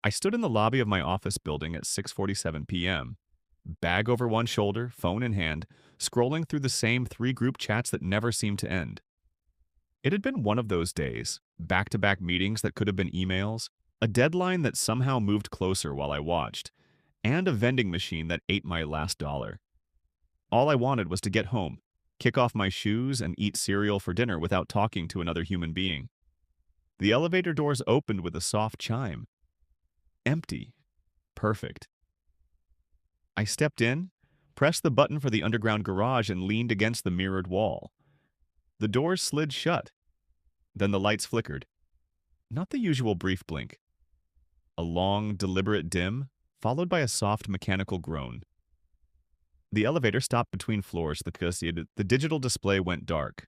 I stood in the lobby of my office building at 6:47 p.m., bag over one shoulder, phone in hand, scrolling through the same three group chats that never seemed to end. It had been one of those days, back-to-back meetings that could have been emails, a deadline that somehow moved closer while I watched, and a vending machine that ate my last dollar. All I wanted was to get home, kick off my shoes, and eat cereal for dinner without talking to another human being. The elevator doors opened with a soft chime. Empty. Perfect. I stepped in, pressed the button for the underground garage, and leaned against the mirrored wall. The doors slid shut. Then the lights flickered. Not the usual brief blink. A long, deliberate dim, followed by a soft mechanical groan. The elevator stopped between floors because the digital display went dark.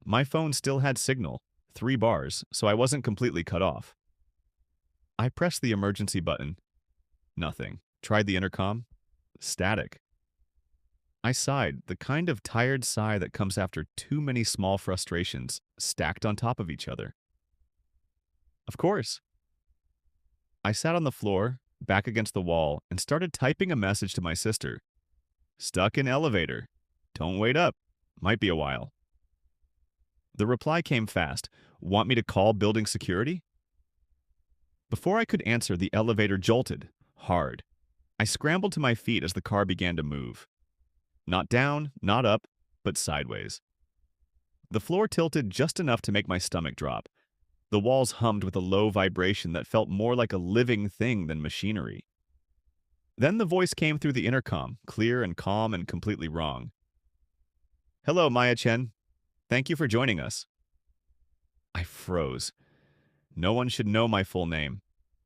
My phone still had signal, 3 bars, so I wasn't completely cut off. I pressed the emergency button. Nothing. Tried the intercom. Static. I sighed, the kind of tired sigh that comes after too many small frustrations stacked on top of each other. Of course. I sat on the floor, back against the wall, and started typing a message to my sister. Stuck in elevator. Don't wait up. Might be a while. The reply came fast. Want me to call building security? Before I could answer, the elevator jolted. Hard. I scrambled to my feet as the car began to move. Not down, not up, but sideways. The floor tilted just enough to make my stomach drop. The walls hummed with a low vibration that felt more like a living thing than machinery. Then the voice came through the intercom, clear and calm and completely wrong. Hello, Maya Chen. Thank you for joining us. I froze. No one should know my full name.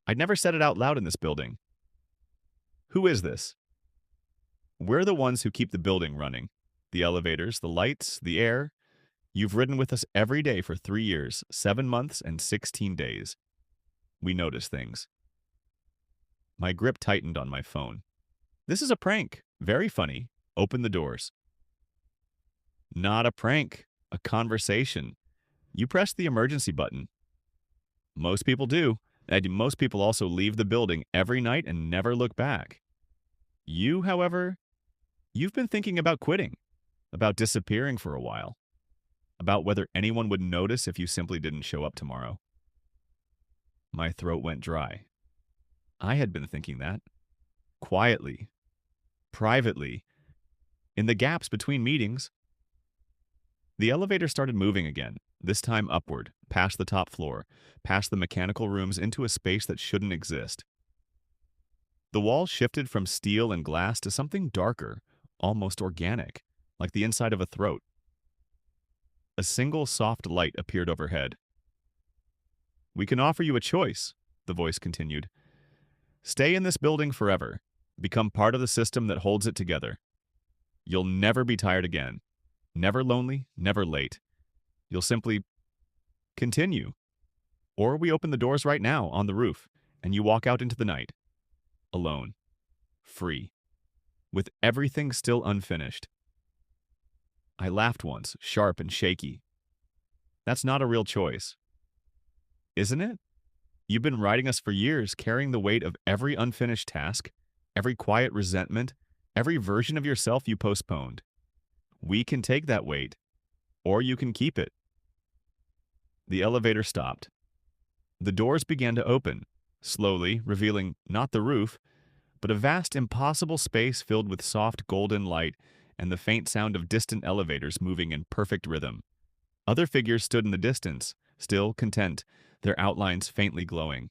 I'd never said it out loud in this building. Who is this? We're the ones who keep the building running. The elevators, the lights, the air. You've ridden with us every day for 3 years, 7 months, and 16 days. We notice things. My grip tightened on my phone. This is a prank. Very funny. Open the doors. Not a prank. A conversation. You pressed the emergency button. Most people do, and most people also leave the building every night and never look back. You, however, you've been thinking about quitting, about disappearing for a while, about whether anyone would notice if you simply didn't show up tomorrow. My throat went dry. I had been thinking that. Quietly. Privately. In the gaps between meetings. The elevator started moving again, this time upward, past the top floor, past the mechanical rooms into a space that shouldn't exist. The walls shifted from steel and glass to something darker, almost organic, like the inside of a throat. A single soft light appeared overhead. We can offer you a choice, the voice continued. Stay in this building forever. Become part of the system that holds it together. You'll never be tired again. Never lonely, never late. You'll simply continue. Or we open the doors right now on the roof, and you walk out into the night. Alone. Free. With everything still unfinished. I laughed once, sharp and shaky. That's not a real choice. Isn't it? You've been riding us for years, carrying the weight of every unfinished task, every quiet resentment, every version of yourself you postponed. We can take that weight, or you can keep it. The elevator stopped. The doors began to open, slowly, revealing not the roof, but a vast, impossible space filled with soft golden light and the faint sound of distant elevators moving in perfect rhythm. Other figures stood in the distance, still content, their outlines faintly glowing.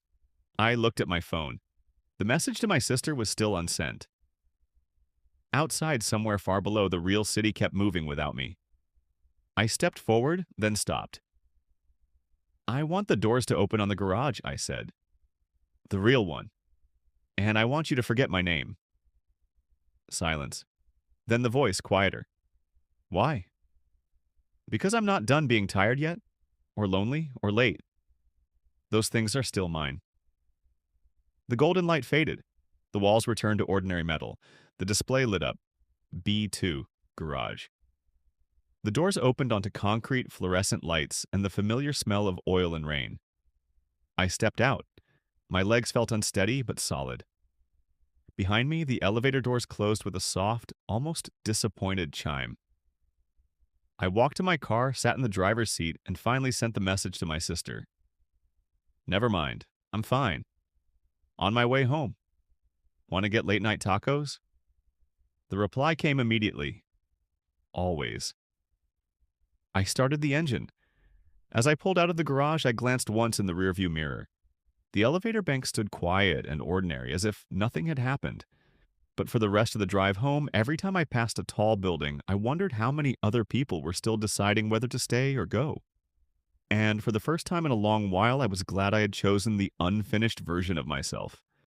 I looked at my phone. The message to my sister was still unsent. Outside, somewhere far below, the real city kept moving without me. I stepped forward, then stopped. I want the doors to open on the garage, I said. The real one. And I want you to forget my name. Silence. Then the voice, quieter. Why? Because I'm not done being tired yet, or lonely, or late. Those things are still mine. The golden light faded. The walls returned to ordinary metal. The display lit up. B2, Garage. The doors opened onto concrete fluorescent lights and the familiar smell of oil and rain. I stepped out. My legs felt unsteady but solid. Behind me, the elevator doors closed with a soft, almost disappointed chime. I walked to my car, sat in the driver's seat, and finally sent the message to my sister. Never mind. I'm fine. On my way home. Want to get late night tacos? The reply came immediately. Always. I started the engine. As I pulled out of the garage, I glanced once in the rearview mirror. The elevator bank stood quiet and ordinary, as if nothing had happened. But for the rest of the drive home, every time I passed a tall building, I wondered how many other people were still deciding whether to stay or go. And for the first time in a long while, I was glad I had chosen the unfinished version of myself.